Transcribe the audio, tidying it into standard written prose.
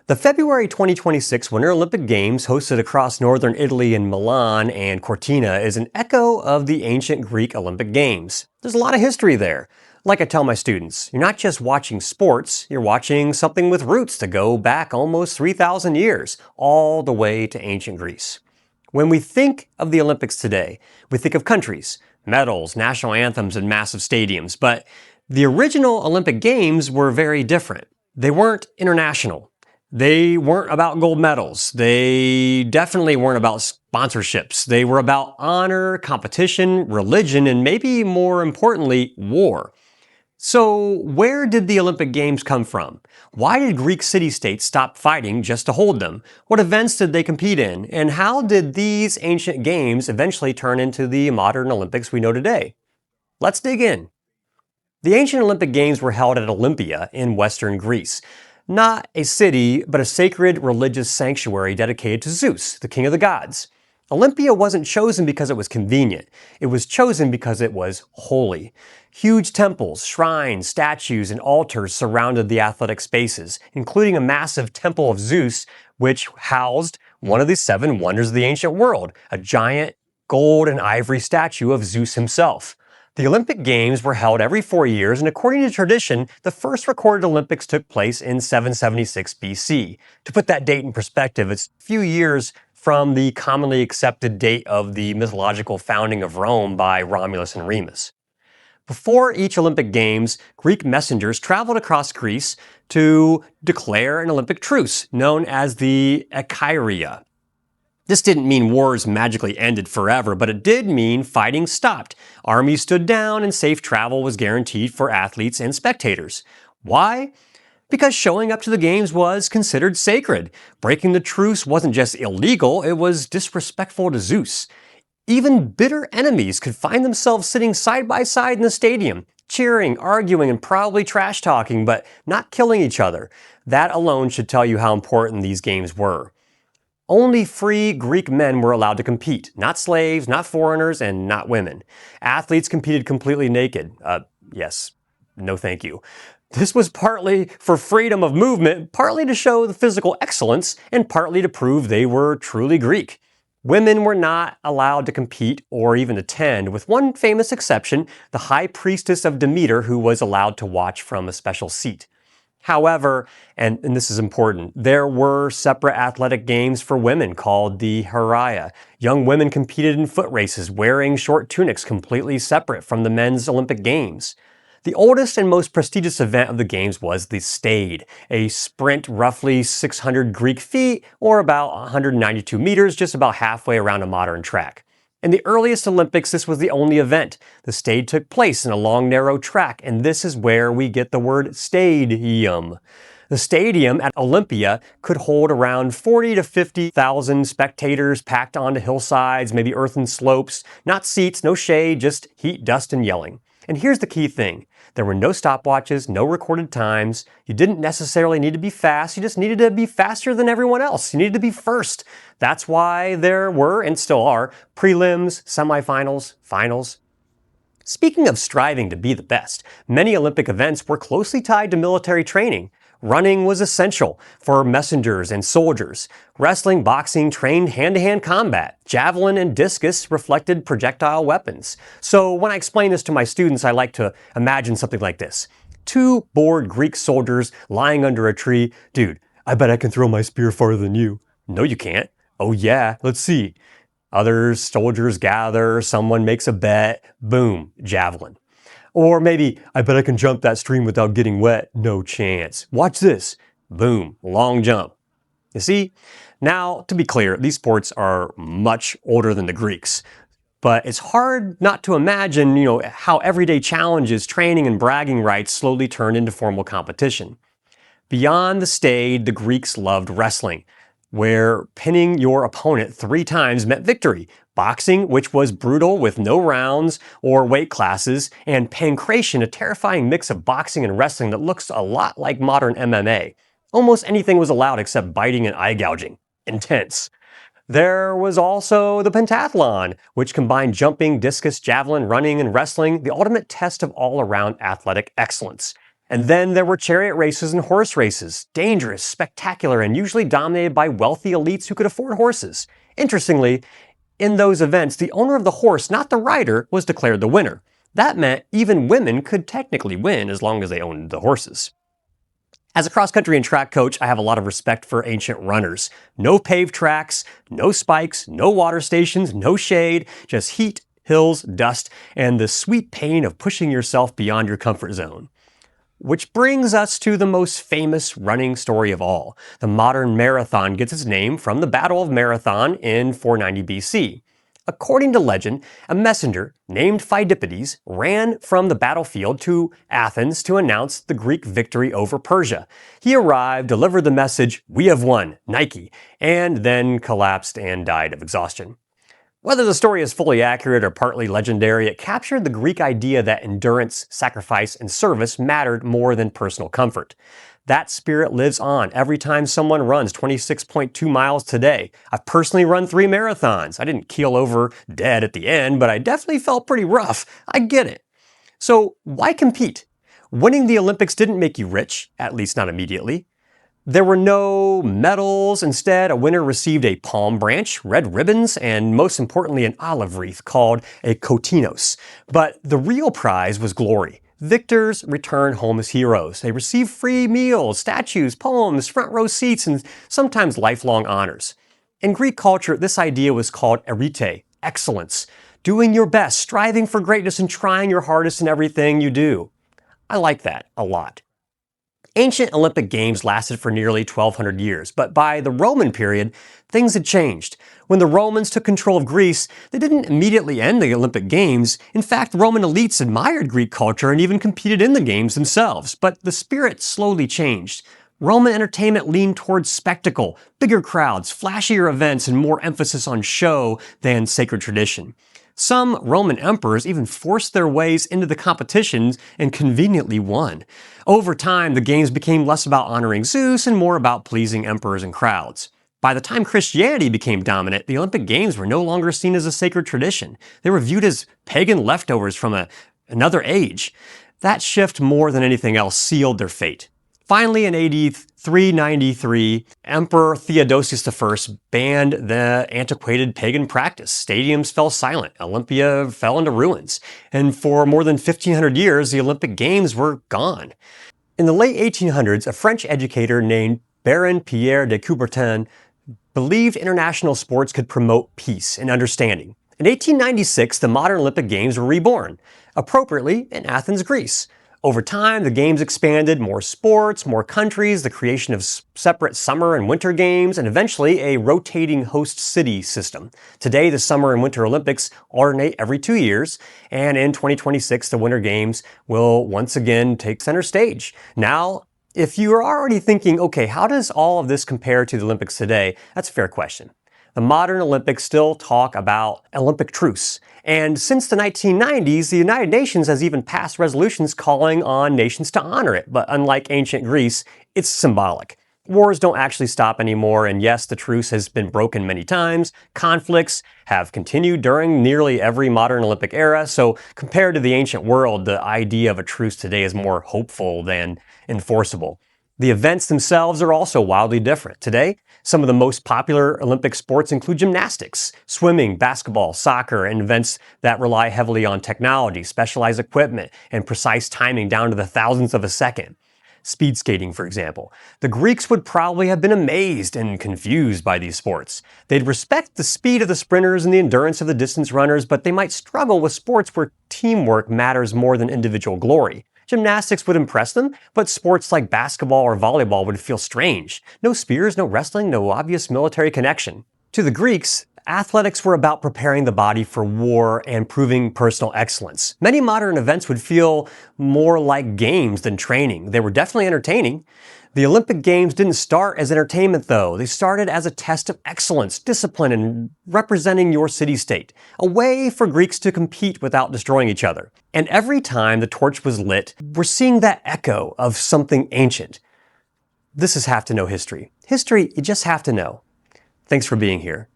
The February 2026 Winter Olympic Games, hosted across northern Italy in Milan and Cortina, is an echo of the ancient Greek Olympic Games. There's a lot of history there. Like I tell my students, you're not just watching sports, you're watching something with roots that go back almost 3,000 years, all the way to ancient Greece. When we think of the Olympics today, we think of countries, medals, national anthems, and massive stadiums, but the original Olympic Games were very different. They weren't international. They weren't about gold medals. They definitely weren't about sponsorships. They were about honor, competition, religion, and maybe more importantly, war. So where did the Olympic Games come from? Why did Greek city-states stop fighting just to hold them? What events did they compete in? And how did these ancient games eventually turn into the modern Olympics we know today? Let's dig in. The ancient Olympic Games were held at Olympia in western Greece. Not a city, but a sacred religious sanctuary dedicated to Zeus, the king of the gods. Olympia wasn't chosen because it was convenient. It was chosen because it was holy. Huge temples, shrines, statues, and altars surrounded the athletic spaces, including a massive Temple of Zeus, which housed one of the seven wonders of the ancient world, a giant gold and ivory statue of Zeus himself. The Olympic Games were held every 4 years, and according to tradition, the first recorded Olympics took place in 776 BC. To put that date in perspective, it's a few years from the commonly accepted date of the mythological founding of Rome by Romulus and Remus. Before each Olympic Games, Greek messengers traveled across Greece to declare an Olympic truce, known as the Ekyria. This didn't mean wars magically ended forever, but it did mean fighting stopped. Armies stood down and safe travel was guaranteed for athletes and spectators. Why? Because showing up to the games was considered sacred. Breaking the truce wasn't just illegal, it was disrespectful to Zeus. Even bitter enemies could find themselves sitting side by side in the stadium, cheering, arguing, and probably trash talking, but not killing each other. That alone should tell you how important these games were. Only free Greek men were allowed to compete, not slaves, not foreigners, and not women. Athletes competed completely naked. Yes, no thank you. This was partly for freedom of movement, partly to show the physical excellence, and partly to prove they were truly Greek. Women were not allowed to compete or even attend, with one famous exception, the high priestess of Demeter, who was allowed to watch from a special seat. However, and this is important, there were separate athletic games for women called the arete. Young women competed in foot races wearing short tunics completely separate from the men's Olympic Games. The oldest and most prestigious event of the Games was the stade, a sprint roughly 600 Greek feet or about 192 meters, just about halfway around a modern track. In the earliest Olympics, this was the only event. The stade took place in a long, narrow track, and this is where we get the word stadium. The stadium at Olympia could hold around 40 to 50,000 spectators packed onto hillsides, maybe earthen slopes, not seats, no shade, just heat, dust, and yelling. And here's the key thing. There were no stopwatches, no recorded times. You didn't necessarily need to be fast. You just needed to be faster than everyone else. You needed to be first. That's why there were, and still are, prelims, semifinals, finals. Speaking of striving to be the best, many Olympic events were closely tied to military training. Running was essential for messengers and soldiers. Wrestling, boxing trained hand-to-hand combat. Javelin and discus reflected projectile weapons. So when I explain this to my students, I like to imagine something like this. Two bored Greek soldiers lying under a tree. Dude, I bet I can throw my spear farther than you. No, you can't. Oh yeah, let's see. Other soldiers gather, someone makes a bet, boom, javelin. Or maybe, I bet I can jump that stream without getting wet. No chance. Watch this. Boom. Long jump. You see? Now, to be clear, these sports are much older than the Greeks. But it's hard not to imagine, how everyday challenges, training, and bragging rights slowly turned into formal competition. Beyond the stade, the Greeks loved wrestling, where pinning your opponent 3 times meant victory. Boxing, which was brutal with no rounds or weight classes, and pankration, a terrifying mix of boxing and wrestling that looks a lot like modern MMA. Almost anything was allowed except biting and eye gouging. Intense. There was also the pentathlon, which combined jumping, discus, javelin, running, and wrestling, the ultimate test of all-around athletic excellence. And then there were chariot races and horse races, dangerous, spectacular, and usually dominated by wealthy elites who could afford horses. Interestingly, in those events, the owner of the horse, not the rider, was declared the winner. That meant even women could technically win as long as they owned the horses. As a cross-country and track coach, I have a lot of respect for ancient runners. No paved tracks, no spikes, no water stations, no shade, just heat, hills, dust, and the sweet pain of pushing yourself beyond your comfort zone. Which brings us to the most famous running story of all. The modern marathon gets its name from the Battle of Marathon in 490 BC. According to legend, a messenger named Phidippides ran from the battlefield to Athens to announce the Greek victory over Persia. He arrived, delivered the message, "We have won, Nike," and then collapsed and died of exhaustion. Whether the story is fully accurate or partly legendary, it captured the Greek idea that endurance, sacrifice, and service mattered more than personal comfort. That spirit lives on every time someone runs 26.2 miles today. I've personally run 3 marathons. I didn't keel over dead at the end, but I definitely felt pretty rough. I get it. So why compete? Winning the Olympics didn't make you rich, at least not immediately. There were no medals. Instead, a winner received a palm branch, red ribbons, and most importantly, an olive wreath called a kotinos. But the real prize was glory. Victors return home as heroes. They receive free meals, statues, poems, front row seats, and sometimes lifelong honors. In Greek culture, this idea was called arete, excellence. Doing your best, striving for greatness, and trying your hardest in everything you do. I like that a lot. Ancient Olympic Games lasted for nearly 1,200 years, but by the Roman period, things had changed. When the Romans took control of Greece, they didn't immediately end the Olympic Games. In fact, Roman elites admired Greek culture and even competed in the games themselves, but the spirit slowly changed. Roman entertainment leaned towards spectacle, bigger crowds, flashier events, and more emphasis on show than sacred tradition. Some Roman emperors even forced their ways into the competitions and conveniently won. Over time, the games became less about honoring Zeus and more about pleasing emperors and crowds. By the time Christianity became dominant, the Olympic Games were no longer seen as a sacred tradition. They were viewed as pagan leftovers from another age. That shift, more than anything else, sealed their fate. Finally, in AD 393, Emperor Theodosius I banned the antiquated pagan practice. Stadiums fell silent. Olympia fell into ruins. And for more than 1,500 years, the Olympic Games were gone. In the late 1800s, a French educator named Baron Pierre de Coubertin believed international sports could promote peace and understanding. In 1896, the modern Olympic Games were reborn, appropriately in Athens, Greece. Over time, the games expanded, more sports, more countries, the creation of separate summer and winter games, and eventually a rotating host city system. Today, the Summer and Winter Olympics alternate every 2 years, and in 2026, the Winter Games will once again take center stage. Now, if you are already thinking, okay, how does all of this compare to the Olympics today? That's a fair question. The modern Olympics still talk about Olympic truce. And since the 1990s, the United Nations has even passed resolutions calling on nations to honor it. But unlike ancient Greece, it's symbolic. Wars don't actually stop anymore, and yes, the truce has been broken many times. Conflicts have continued during nearly every modern Olympic era, so compared to the ancient world, the idea of a truce today is more hopeful than enforceable. The events themselves are also wildly different. Today, some of the most popular Olympic sports include gymnastics, swimming, basketball, soccer, and events that rely heavily on technology, specialized equipment, and precise timing down to the thousandth of a second. Speed skating, for example. The Greeks would probably have been amazed and confused by these sports. They'd respect the speed of the sprinters and the endurance of the distance runners, but they might struggle with sports where teamwork matters more than individual glory. Gymnastics would impress them, but sports like basketball or volleyball would feel strange. No spears, no wrestling, no obvious military connection. To the Greeks, athletics were about preparing the body for war and proving personal excellence. Many modern events would feel more like games than training. They were definitely entertaining. The Olympic Games didn't start as entertainment, though. They started as a test of excellence, discipline, and representing your city-state. A way for Greeks to compete without destroying each other. And every time the torch was lit, we're seeing that echo of something ancient. This is Have to Know History. History you just have to know. Thanks for being here.